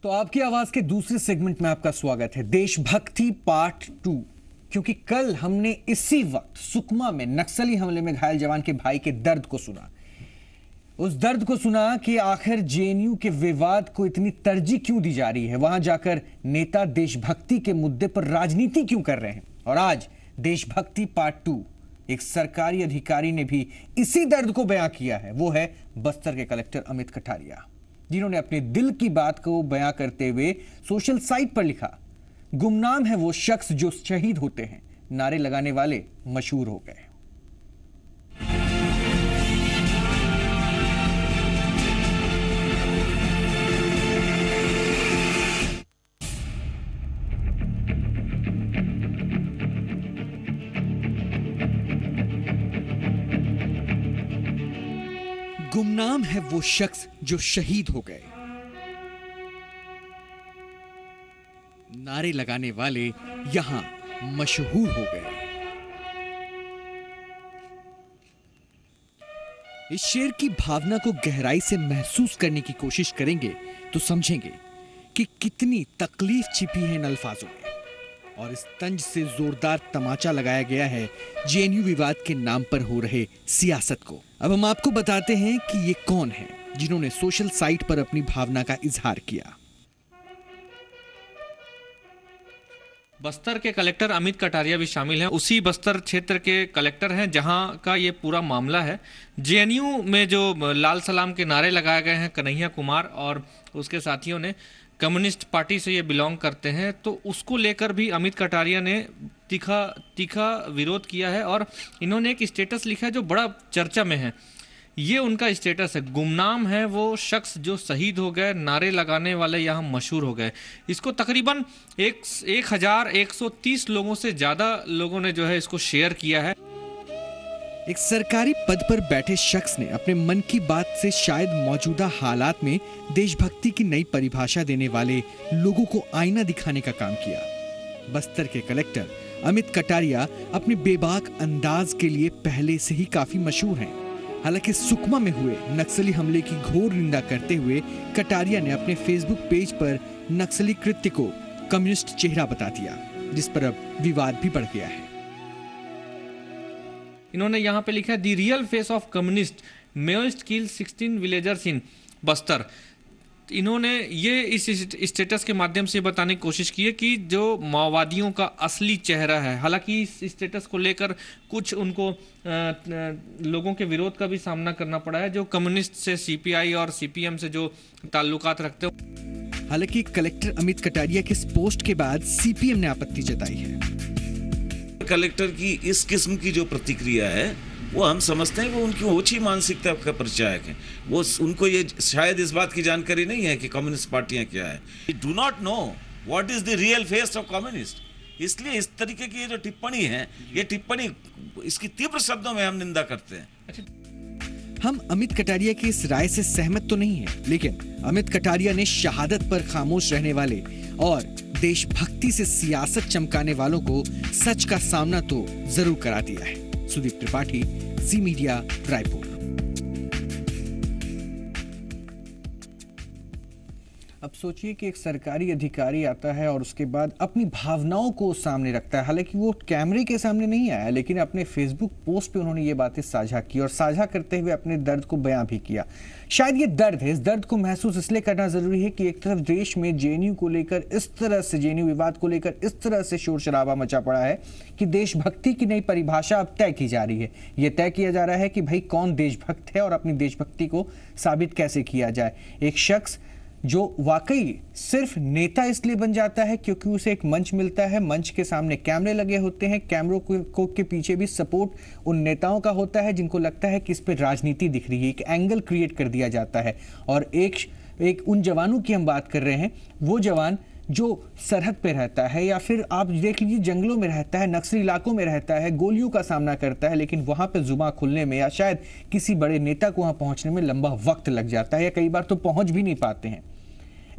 तो आपकी आवाज के दूसरे सेगमेंट में आपका स्वागत है। देशभक्ति पार्ट 2। क्योंकि कल हमने इसी वक्त सुकमा में नक्सली हमले में घायल जवान के भाई के दर्द को सुना। उस दर्द को सुना कि आखिर जेएनयू के विवाद को इतनी तरजीह क्यों दी जा रही है, वहां जाकर नेता देशभक्ति के मुद्दे पर राजनीति क्यों कर रहे हैं। और आज देशभक्ति पार्ट 2 एक सरकारी अधिकारी ने भी इसी दर्द को बयां किया है। वो है बस्तर के कलेक्टर अमित कटारिया, जिन्होंने अपने दिल की बात को बयां करते हुए सोशल साइट पर लिखा, गुमनाम है वो शख्स जो शहीद होते हैं, नारे लगाने वाले मशहूर हो गए। गुमनाम है वो शख्स जो शहीद हो गए, नारे लगाने वाले यहां मशहूर हो गए। इस शेर की भावना को गहराई से महसूस करने की कोशिश करेंगे तो समझेंगे कि कितनी तकलीफ छिपी है इन अल्फाजों में। और इस तंज से जोरदार तमाचा लगाया गया है जेएनयू विवाद के नाम पर हो रहे सियासत को। अब हम आपको बताते हैं कि ये कौन है जिन्होंने सोशल साइट पर अपनी भावना का इजहार किया। बस्तर के कलेक्टर अमित कटारिया भी शामिल हैं। उसी बस्तर क्षेत्र के कलेक्टर हैं जहां का ये पूरा मामला है। जेएनयू में जो लाल सलाम के नारे लगाए गए हैं, कन्हैया कुमार और उसके साथियों ने कम्युनिस्ट पार्टी से ये बिलोंग करते हैं, तो उसको लेकर भी अमित कटारिया ने तीखा विरोध किया है। और इन्होंने एक स्टेटस लिखा है जो बड़ा चर्चा में है। ये उनका स्टेटस है, गुमनाम है वो शख्स जो शहीद हो गए, नारे लगाने वाले यहाँ मशहूर हो गए। इसको तकरीबन 1130 लोगों से ज़्यादा लोगों ने जो है इसको शेयर किया है। एक सरकारी पद पर बैठे शख्स ने अपने मन की बात से शायद मौजूदा हालात में देशभक्ति की नई परिभाषा देने वाले लोगों को आईना दिखाने का काम किया। बस्तर के कलेक्टर अमित कटारिया अपने बेबाक अंदाज के लिए पहले से ही काफी मशहूर हैं। हालांकि सुकमा में हुए नक्सली हमले की घोर निंदा करते हुए कटारिया ने अपने फेसबुक पेज पर नक्सली कृत्य को कम्युनिस्ट चेहरा बता दिया, जिस पर अब विवाद भी बढ़ गया है। इन्होंने यहाँ पे लिखा है, the real face of communist Maoist kill 16 villagers in Bastar. इन्होंने ये इस स्टेटस के माध्यम से बताने की कोशिश की है कि जो माओवादियों का असली चेहरा है। हालांकि इस स्टेटस को लेकर कुछ उनको लोगों के विरोध का भी सामना करना पड़ा है, जो कम्युनिस्ट से सीपीआई और सीपीएम से जो ताल्लुकात रखते हो। हालांकि कलेक्टर अमित कटारिया के इस पोस्ट के बाद सीपीएम ने आपत्ति जताई है। कलेक्टर की इस किस्म की जो प्रतिक्रिया है वो हम समझते हैं वो उनकी ओछी मानसिकता का परिचायक है। वो उनको ये शायद इस बात की जानकारी नहीं है कि कम्युनिस्ट पार्टियां क्या है। Do not know what is the real face of communist. इसलिए इस तरीके की ये जो टिप्पणी है, ये टिप्पणी इसकी तीव्र शब्दों में हम निंदा करते हैं। हम अमित कटारिया की इस राय से सहमत तो नहीं है, लेकिन अमित कटारिया ने शहादत पर खामोश रहने वाले और देशभक्ति से सियासत चमकाने वालों को सच का सामना तो जरूर करा दिया है। सुदीप त्रिपाठी, जी मीडिया, रायपुर। अब सोचिए कि एक सरकारी अधिकारी आता है और उसके बाद अपनी भावनाओं को सामने रखता है। हालांकि वो कैमरे के सामने नहीं आया, लेकिन अपने फेसबुक पोस्ट पे उन्होंने ये बातें साझा की और साझा करते हुए अपने दर्द को बयां भी किया। शायद ये दर्द है, इस दर्द को महसूस इसलिए करना जरूरी है कि एक तरफ देश में जेएनयू को लेकर इस तरह से, जेएनयू विवाद को लेकर इस तरह से शोर शराबा मचा पड़ा है कि देशभक्ति की नई परिभाषा अब तय की जा रही है। यह तय किया जा रहा है कि भाई कौन देशभक्त है और अपनी देशभक्ति को साबित कैसे किया जाए। एक शख्स जो वाकई सिर्फ नेता इसलिए बन जाता है क्योंकि उसे एक मंच मिलता है, मंच के सामने कैमरे लगे होते हैं, कैमरों को के पीछे भी सपोर्ट उन नेताओं का होता है जिनको लगता है कि इस पर राजनीति दिख रही है, एक एंगल क्रिएट कर दिया जाता है। और एक उन जवानों की हम बात कर रहे हैं, वो जवान जो सरहद पे रहता है या फिर आप देख लीजिए जंगलों में रहता है, नक्सली इलाकों में रहता है, गोलियों का सामना करता है, लेकिन वहां पे जुबान खुलने में या शायद किसी बड़े नेता को वहां पहुंचने में लंबा वक्त लग जाता है या कई बार तो पहुंच भी नहीं पाते हैं।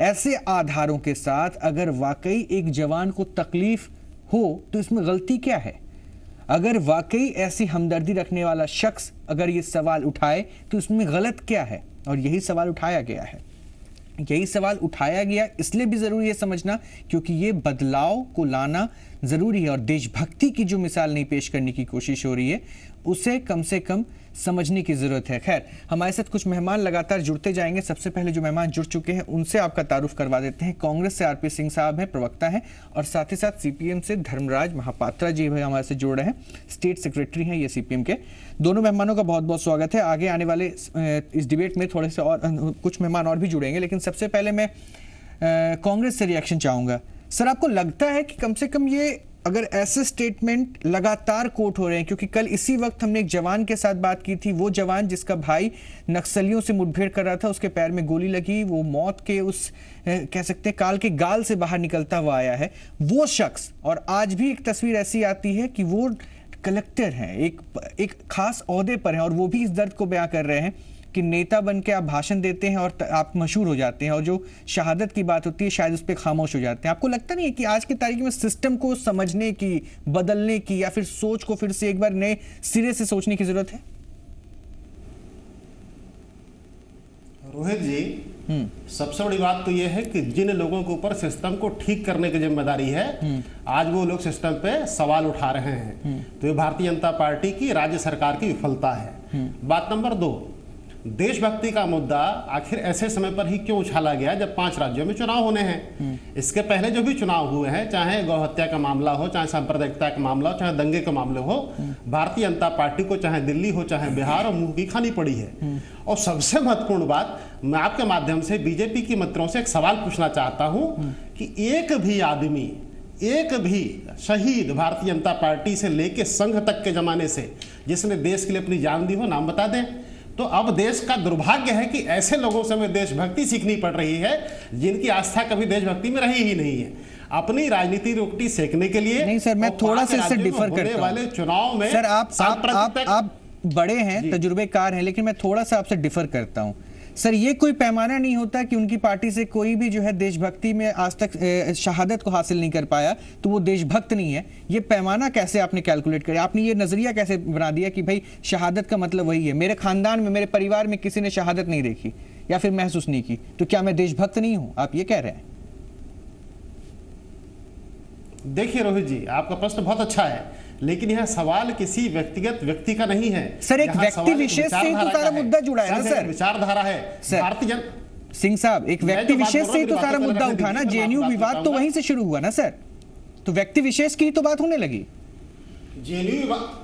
ऐसे आधारों के साथ अगर वाकई एक जवान को तकलीफ हो तो इसमें गलती क्या है? अगर वाकई ऐसी हमदर्दी रखने वाला शख्स अगर ये सवाल उठाए तो इसमें गलत क्या है? और यही सवाल उठाया गया है। यही सवाल उठाया गया, इसलिए भी जरूरी है समझना क्योंकि ये बदलाव को लाना जरूरी है और देशभक्ति की जो मिसाल नहीं पेश करने की कोशिश हो रही है उसे कम से कम समझने की जरूरत है। खैर, हमारे साथ कुछ मेहमान लगातार जुड़ते जाएंगे। सबसे पहले जो मेहमान जुड़ चुके हैं उनसे आपका तारुफ करवा देते हैं। कांग्रेस से आरपी सिंह साहब हैं, प्रवक्ता हैं, और साथ ही साथ सीपीएम से धर्मराज महापात्रा जी भी हमारे से जुड़ रहे हैं, स्टेट सेक्रेटरी हैं ये सीपीएम के। दोनों मेहमानों का बहुत बहुत स्वागत है। आगे आने वाले इस डिबेट में थोड़े से और कुछ मेहमान और भी जुड़ेंगे, लेकिन सबसे पहले मैं कांग्रेस से रिएक्शन चाहूंगा। सर, आपको लगता है कि कम से कम ये अगर ऐसे स्टेटमेंट लगातार कोट हो रहे हैं, क्योंकि कल इसी वक्त हमने एक जवान के साथ बात की थी, वो जवान जिसका भाई नक्सलियों से मुठभेड़ कर रहा था, उसके पैर में गोली लगी, वो मौत के उस कह सकते हैं काल के गाल से बाहर निकलता हुआ आया है, वो शख्स, और आज भी एक तस्वीर ऐसी आती है कि वो कलेक्टर हैं, एक खास ओहदे पर हैं, और वो भी इस दर्द को बयां कर रहे हैं कि नेता बन के आप भाषण देते हैं और आप मशहूर हो जाते हैं, और जो शहादत की बात होती है शायद उस पर खामोश हो जाते हैं। आपको लगता नहीं है कि आज की तारीख में सिस्टम को समझने की, बदलने की, या फिर सोच को फिर से एक बार नए सिरे से सोचने की जरूरत है? रोहित जी, सबसे बड़ी बात तो यह है कि जिन लोगों के ऊपर सिस्टम को ठीक करने की जिम्मेदारी है, आज वो लोग सिस्टम पे सवाल उठा रहे हैं, तो ये भारतीय जनता पार्टी की, राज्य सरकार की विफलता है। बात नंबर 2, देशभक्ति का मुद्दा आखिर ऐसे समय पर ही क्यों उछाला गया जब 5 राज्यों में चुनाव होने हैं? इसके पहले जो भी चुनाव हुए हैं, चाहे गौ हत्या का मामला हो, चाहे सांप्रदायिकता का मामला हो, चाहे दंगे के मामले हो, भारतीय जनता पार्टी को चाहे दिल्ली हो चाहे बिहार और मुंह की खानी पड़ी है। और सबसे महत्वपूर्ण बात, मैं आपके माध्यम से बीजेपी के मित्रों से एक सवाल पूछना चाहता हूं कि एक भी आदमी, एक भी शहीद भारतीय जनता पार्टी से लेके संघ तक के जमाने से जिसने देश के लिए अपनी जान दी हो, नाम बता दें। तो अब देश का दुर्भाग्य है कि ऐसे लोगों से हमें देशभक्ति सीखनी पड़ रही है जिनकी आस्था कभी देशभक्ति में रही ही नहीं है। अपनी राजनीति रोटी सेकने के लिए नहीं सर, मैं थोड़ा सा इससे डिफर करता हूं। वाले चुनाव में सर, आप बड़े हैं, तजुर्बेकार हैं, लेकिन मैं थोड़ा सा आपसे डिफर करता हूं। सर, ये कोई पैमाना नहीं होता कि उनकी पार्टी से कोई भी जो है देशभक्ति में आज तक शहादत को हासिल नहीं कर पाया तो वो देशभक्त नहीं है। ये पैमाना कैसे आपने कैलकुलेट किया? आपने ये नजरिया कैसे बना दिया कि भाई शहादत का मतलब वही है? मेरे खानदान में, मेरे परिवार में किसी ने शहादत नहीं देखी या फिर महसूस नहीं की, तो क्या मैं देशभक्त नहीं हूं? आप ये कह रहे हैं? देखिए रोहित जी, आपका प्रश्न बहुत अच्छा है, लेकिन यह सवाल किसी व्यक्तिगत व्यक्ति का नहीं है सर। एक व्यक्ति विशेष से ही तो सारा मुद्दा जुड़ा है ना सर। विचारधारा है भारतीय सिंह साहब, एक व्यक्ति विशेष से ही तो सारा मुद्दा उठा ना। जेएनयू विवाद तो वहीं से शुरू हुआ ना सर, तो व्यक्ति विशेष की ही तो बात होने लगी। जेएनयू विवाद,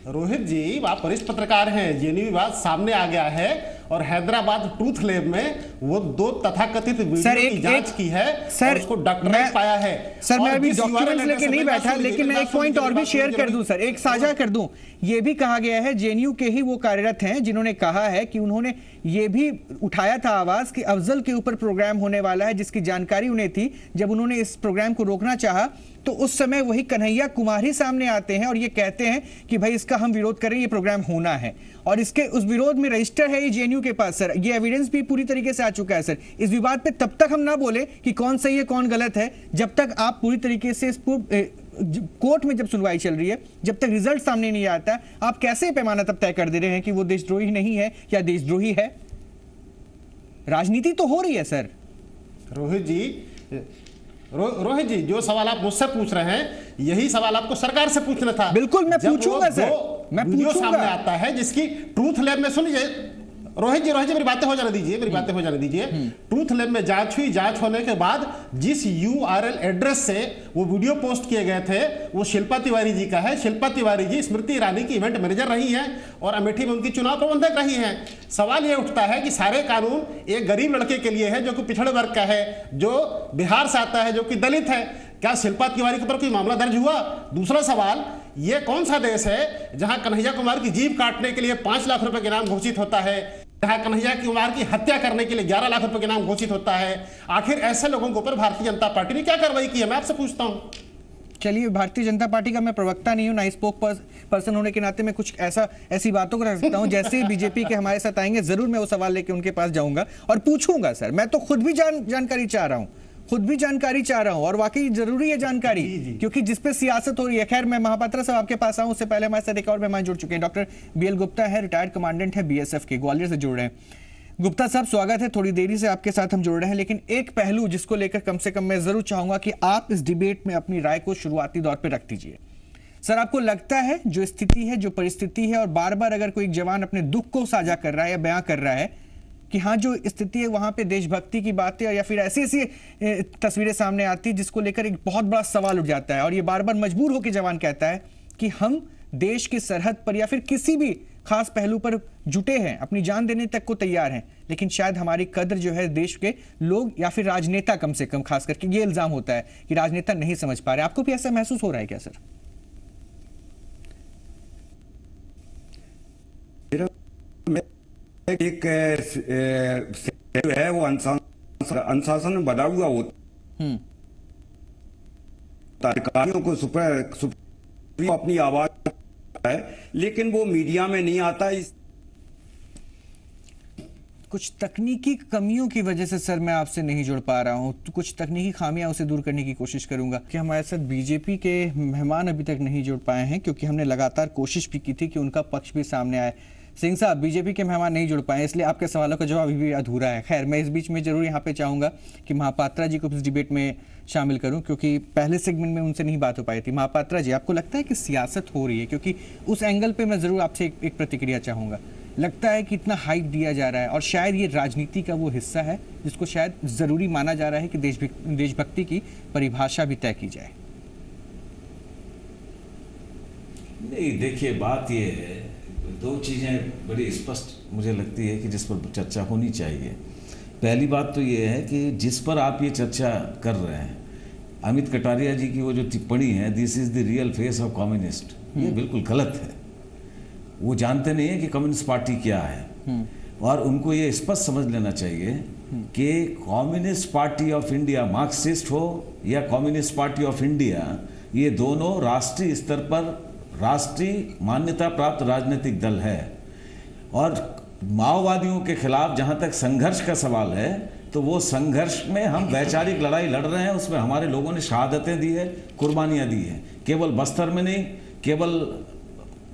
रोहित जी आप वरिष्ठ पत्रकार हैं, जेएनयू विवाद सामने आ गया है और हैदराबाद ट्रूथ लैब में वो 2 तथाकथित वीडियो की जांच की है सर, और उसको डॉक्टरेट पाया है। सर, मैं अभी डॉक्यूमेंट्स लेके नहीं बैठा, लेकिन मैं एक पॉइंट और भी शेयर कर दूं सर, एक साझा कर दूं। ये भी कहा गया है जेएनयू के ही वो कार्यरत हैं जिन्होंने कहा है कि उन्होंने ये भी उठाया था आवाज कि अफजल के ऊपर प्रोग्राम होने वाला है, जिसकी जानकारी उन्हें थी। जब उन्होंने इस प्रोग्राम को रोकना चाहा तो उस समय वही कन्हैया कुमार ही सामने आते हैं और ये कहते हैं कि भाई इसका हम विरोध करें, ये प्रोग्राम होना है, और इसके उस विरोध में रजिस्टर है ये जेएनयू के पास सर। ये एविडेंस भी पूरी तरीके से आ चुका है सर। इस विवाद पे तब तक हम ना बोले कि कौन सही है कौन गलत है जब तक आप पूरी तरीके से कोर्ट में जब सुनवाई चल रही है, जब तक रिजल्ट सामने नहीं आता, आप कैसे पैमाना तब तय कर दे रहे हैं कि वो देशद्रोही नहीं है या देशद्रोही है? राजनीति तो हो रही है सर। रोहित जी जो सवाल आप मुझसे पूछ रहे हैं, यही सवाल आपको सरकार से पूछना था। बिल्कुल, मैं पूछूंगा सर, मैं पूछूंगा। सामने आता है जिसकी ट्रूथ लैब में, सुनिए रोहित जी मेरी बातें हो जाने दीजिए, ट्रूथ लैब में जांच हुई, जांच होने के बाद जिस URL एड्रेस से वो वीडियो पोस्ट किए गए थे वो शिल्पा तिवारी जी का है। शिल्पा तिवारी जी स्मृति ईरानी की इवेंट मैनेजर रही हैं और अमेठी में उनकी चुनाव प्रबंधक रही हैं। सवाल ये उठता है कि सारे कानून एक गरीब लड़के के लिए है जो कि पिछड़े वर्ग का है, जो बिहार से आता है, जो कि दलित है, क्या शिल्पा तिवारी के ऊपर कोई मामला दर्ज हुआ? दूसरा सवाल, ये कौन सा देश है जहां कन्हैया कुमार की जीभ काटने के लिए 5 लाख रुपए के इनाम घोषित होता है, जहां कन्हैया कुमार की हत्या करने के लिए 11 लाख रुपए के इनाम घोषित होता है? आखिर ऐसे लोगों के ऊपर भारतीय जनता पार्टी ने क्या कार्रवाई की है, मैं आपसे पूछता हूं। चलिए, भारतीय जनता पार्टी का मैं प्रवक्ता नहीं हूं, ना स्पोक पर्सन होने के नाते मैं कुछ ऐसी बातों को रख सकता हूं। जैसे ही बीजेपी के हमारे साथ आएंगे जरूर मैं वो सवाल लेके उनके पास जाऊंगा और पूछूंगा सर। मैं तो खुद भी जानकारी चाह रहा हूं, और वाकई जरूरी है जानकारी, क्योंकि जिस पे सियासत हो रही है। खैर, मैं महापात्रा साहब आपके पास आऊं उससे पहले हमारे साथ एक और मेहमान जुड़ चुके हैं। डॉक्टर BL गुप्ता है, रिटायर्ड कमांडेंट है BSF के, ग्वालियर से जुड़ रहे हैं। गुप्ता साहब, स्वागत है। थोड़ी देरी से आपके साथ हम जुड़ रहे हैं, लेकिन एक पहलू जिसको लेकर कम से कम मैं जरूर चाहूंगा कि आप इस डिबेट में अपनी राय को शुरुआती दौर पर रख दीजिए। सर, आपको लगता है जो स्थिति है, जो परिस्थिति है, और बार बार अगर कोई जवान अपने दुख को साझा कर रहा है या बयां कर रहा है कि हाँ जो स्थिति है वहां पे देशभक्ति की बातें या फिर ऐसी ऐसी तस्वीरें सामने आती है जिसको लेकर एक बहुत बड़ा सवाल उठ जाता है, और ये बार बार मजबूर होकर जवान कहता है कि हम देश की सरहद पर या फिर किसी भी खास पहलू पर जुटे हैं, अपनी जान देने तक को तैयार हैं, लेकिन शायद हमारी कद्र जो है देश के लोग या फिर राजनेता, कम से कम खास करके ये इल्जाम होता है कि राजनेता नहीं समझ पा रहे। आपको भी ऐसा महसूस हो रहा है क्या सर? एक है वो अनुशासन में बना हुआ होता अधिकारियों को सुपर अपनी आवाज है, लेकिन वो मीडिया में नहीं आता। कुछ तकनीकी कमियों की वजह से सर मैं आपसे नहीं जुड़ पा रहा हूं, तो कुछ तकनीकी खामियां उसे दूर करने की कोशिश करूंगा। कि हमारे साथ बीजेपी के मेहमान अभी तक नहीं जुड़ पाए हैं, क्योंकि हमने लगातार कोशिश भी की थी कि उनका पक्ष भी सामने आए। सिंह साहब, बीजेपी के मेहमान नहीं जुड़ पाए, इसलिए आपके सवालों का जवाब अभी भी अधूरा है। खैर, मैं इस बीच में जरूर यहाँ पे चाहूंगा कि महापात्रा जी को इस डिबेट में शामिल करूं, क्योंकि पहले सेगमेंट में उनसे नहीं बात हो पाई थी। महापात्रा जी, आपको लगता है कि सियासत हो रही है? क्योंकि उस एंगल पे मैं जरूर आपसे एक प्रतिक्रिया चाहूंगा। लगता है कि इतना हाइप दिया जा रहा है और शायद ये राजनीति का वो हिस्सा है जिसको शायद जरूरी माना जा रहा है कि देशभक्ति की परिभाषा भी तय की जाए। नहीं, देखिए बात ये है, दो चीज़ें बड़ी स्पष्ट मुझे लगती है कि जिस पर चर्चा होनी चाहिए। पहली बात तो ये है कि जिस पर आप ये चर्चा कर रहे हैं, अमित कटारिया जी की वो जो टिप्पणी है, this is the real face of communist, ये बिल्कुल गलत है। वो जानते नहीं है कि कम्युनिस्ट पार्टी क्या है, और उनको ये स्पष्ट समझ लेना चाहिए कि communist party of India Marxist हो या कम्युनिस्ट पार्टी ऑफ इंडिया, ये दोनों राष्ट्रीय स्तर पर राष्ट्रीय मान्यता प्राप्त राजनीतिक दल है। और माओवादियों के खिलाफ जहां तक संघर्ष का सवाल है, तो वो संघर्ष में हम वैचारिक लड़ाई लड़ रहे हैं, उसमें हमारे लोगों ने शहादतें दी है, कुर्बानियां दी है। केवल बस्तर में नहीं, केवल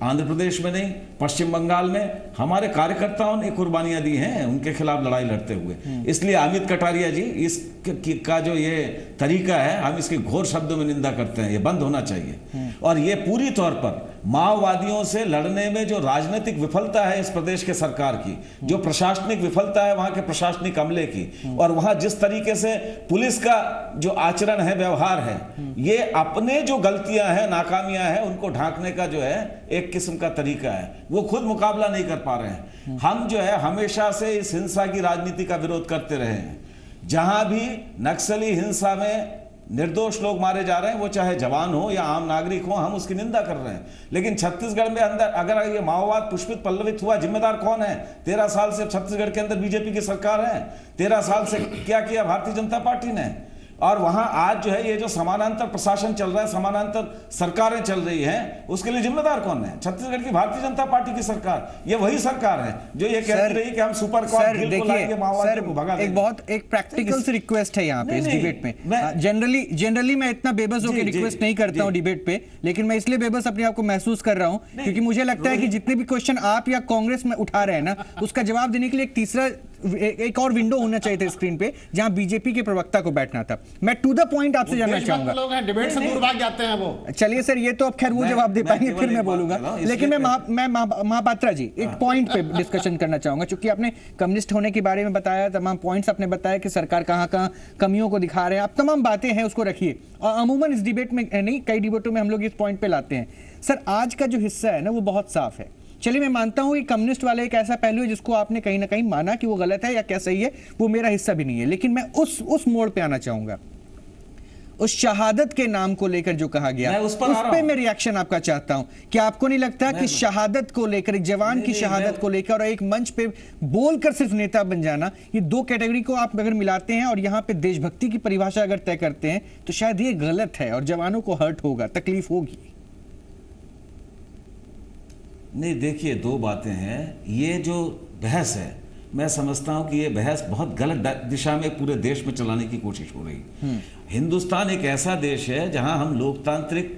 आंध्र प्रदेश में नहीं, पश्चिम बंगाल में हमारे कार्यकर्ताओं ने कुर्बानियां दी हैं उनके खिलाफ लड़ाई लड़ते हुए। इसलिए अमित कटारिया जी इसका जो ये तरीका है, हम इसके घोर शब्दों में निंदा करते हैं, ये बंद होना चाहिए। और ये पूरी तौर पर माओवादियों से लड़ने में जो राजनीतिक विफलता है इस प्रदेश के सरकार की, जो प्रशासनिक विफलता है वहां के प्रशासनिक अमले की, और वहां जिस तरीके से पुलिस का जो आचरण है, व्यवहार है, ये अपने जो गलतियां हैं, नाकामियां हैं, उनको ढांकने का जो है एक किस्म का तरीका है। वो खुद मुकाबला नहीं कर पा रहे हैं। हम जो है हमेशा से इस हिंसा की राजनीति का विरोध करते रहे हैं। जहां भी नक्सली हिंसा में निर्दोष लोग मारे जा रहे हैं, वो चाहे जवान हो या आम नागरिक हो, हम उसकी निंदा कर रहे हैं। लेकिन छत्तीसगढ़ में अंदर अगर ये माओवाद पुष्पित पल्लवित हुआ, जिम्मेदार कौन है? 13 साल से छत्तीसगढ़ के अंदर बीजेपी की सरकार है। 13 साल से क्या किया भारतीय जनता पार्टी ने? और वहां आज जो है ये जो समानांतर प्रशासन चल रहा है, समानांतर सरकारें चल रही हैं, उसके लिए जिम्मेदार कौन है? छत्तीसगढ़ की भारतीय जनता पार्टी की सरकार। ये वही सरकार है जो ये कहती रही कि हम सुपर देखिए सर, एक बहुत एक प्रैक्टिकल से रिक्वेस्ट है यहाँ पे इस डिबेट में। जनरली मैं इतना बेबस होकर रिक्वेस्ट नहीं करता हूँ डिबेट पे, लेकिन मैं इसलिए बेबस अपने आप को महसूस कर रहा हूँ क्योंकि मुझे लगता है कि जितने भी क्वेश्चन आप या कांग्रेस में उठा रहे हैं ना, उसका जवाब देने के लिए एक तीसरा एक और विंडो होना चाहिए था स्क्रीन पे, जहां बीजेपी के प्रवक्ता को बैठना था। मैं टू द पॉइंट आपसे जानना चाहूंगा। लोग हैं, डिबेट से दूर भाग जाते हैं वो। चलिए सर, ये तो अब खैर वो जवाब दे पाएंगे, फिर मैं बोलूंगा। लेकिन मैं महापात्रा जी एक पॉइंट पे डिस्कशन करना चाहूंगा, क्योंकि आपने कम्युनिस्ट होने के बारे में बताया, तमाम पॉइंट्स आपने बताया कि सरकार कहां कमियों को दिखा रहे हैं, आप तमाम बातें हैं उसको रखिए, और अमूमन इस डिबेट में नहीं, कई डिबेटों में हम लोग इस पॉइंट पे लाते हैं। सर, आज का जो हिस्सा है ना वो बहुत साफ है। चलिए, मैं मानता हूं कि कम्युनिस्ट वाले एक ऐसा पहलू है जिसको आपने कहीं ना कहीं माना कि वो गलत है या क्या सही है, वो मेरा हिस्सा भी नहीं है। लेकिन मैं उस मोड़ पे आना चाहूंगा, उस शहादत के नाम को लेकर जो कहा गया, उस पे मैं रिएक्शन आपका चाहता हूं। क्या आपको नहीं लगता कि शहादत को लेकर, एक जवान की शहादत को लेकर और एक मंच पे बोलकर सिर्फ नेता बन जाना, ये दो कैटेगरी को आप अगर मिलाते हैं और यहां पे देशभक्ति की परिभाषा अगर तय करते हैं, तो शायद ये गलत है और जवानों को हर्ट होगा, तकलीफ होगी। नहीं, देखिए दो बातें हैं। ये जो बहस है, मैं समझता हूं कि ये बहस बहुत गलत दिशा में पूरे देश में चलाने की कोशिश हो रही है। हिंदुस्तान एक ऐसा देश है जहां हम लोकतांत्रिक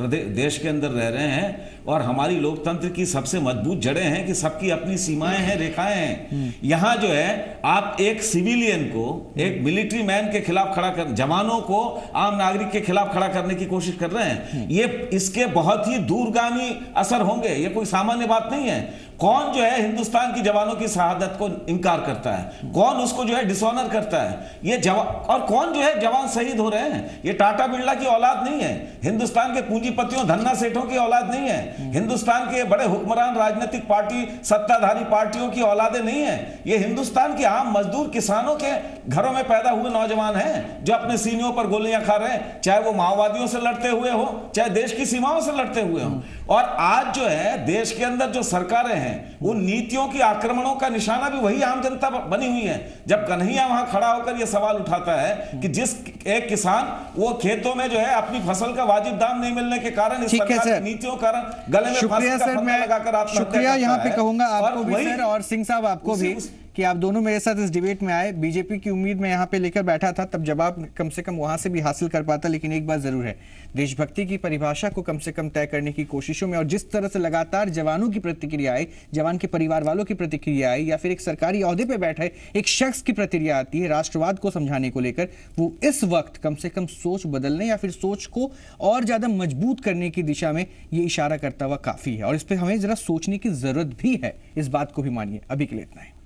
देश के अंदर रह रहे हैं और हमारी लोकतंत्र की सबसे मजबूत जड़ें हैं कि सबकी अपनी सीमाएं हैं, रेखाएं हैं। यहाँ जो है आप एक सिविलियन को, एक मिलिट्री मैन के खिलाफ खड़ा कर, जवानों को आम नागरिक के खिलाफ खड़ा करने की कोशिश कर रहे हैं। ये इसके बहुत ही दूरगामी असर होंगे, ये कोई सामान्य बात नहीं है। कौन जो है हिंदुस्तान की जवानों की शहादत को इनकार करता है, कौन उसको जो है डिसऑनर करता है, ये जवान, और कौन जो है जवान शहीद हो रहे हैं। ये टाटा बिरला की औलाद नहीं है, हिंदुस्तान के पूंजीपतियों धन्ना सेठों की औलाद नहीं है, हिंदुस्तान के बड़े हुक्मरान राजनीतिक पार्टी सत्ताधारी पार्टियों की औलादें नहीं है। ये हिंदुस्तान के आम मजदूर किसानों के घरों में पैदा हुए नौजवान हैं जो अपने सीनियों पर गोलियां खा रहे हैं, चाहे वो माओवादियों से लड़ते हुए हो, चाहे देश की सीमाओं से लड़ते हुए हो। और आज जो है देश के अंदर जो सरकारें हैं, उन नीतियों की आक्रमणों का निशाना भी वही आम जनता बनी हुई है। जब कन्हैया वहां खड़ा होकर यह सवाल उठाता है कि जिस एक किसान वो खेतों में जो है अपनी फसल का वाजिब दाम नहीं मिलने के कारण इस सरकार की नीतियों के कारण गले में फांसी का फंदा लगाकर आत्महत्या करता है। शुक्रिया यहाँ पे कहूंगा आपको भी सर, और सिंह साहब आपको भी कि आप दोनों मेरे साथ इस डिबेट में आए। बीजेपी की उम्मीद में यहाँ पे लेकर बैठा था, तब जवाब कम से कम वहां से भी हासिल कर पाता, लेकिन एक बात जरूर है, देशभक्ति की परिभाषा को कम से कम तय करने की कोशिशों में और जिस तरह से लगातार जवानों की प्रतिक्रिया आई, जवान के परिवार वालों की प्रतिक्रिया आई, या फिर एक सरकारी ओहदे पे बैठे एक शख्स की प्रतिक्रिया आती है राष्ट्रवाद को समझाने को लेकर, वो इस वक्त कम से कम सोच बदलने या फिर सोच को और ज्यादा मजबूत करने की दिशा में ये इशारा करता हुआ काफी है। और इस पर हमें जरा सोचने की जरूरत भी है, इस बात को भी मानिए। अभी के लिए इतना है।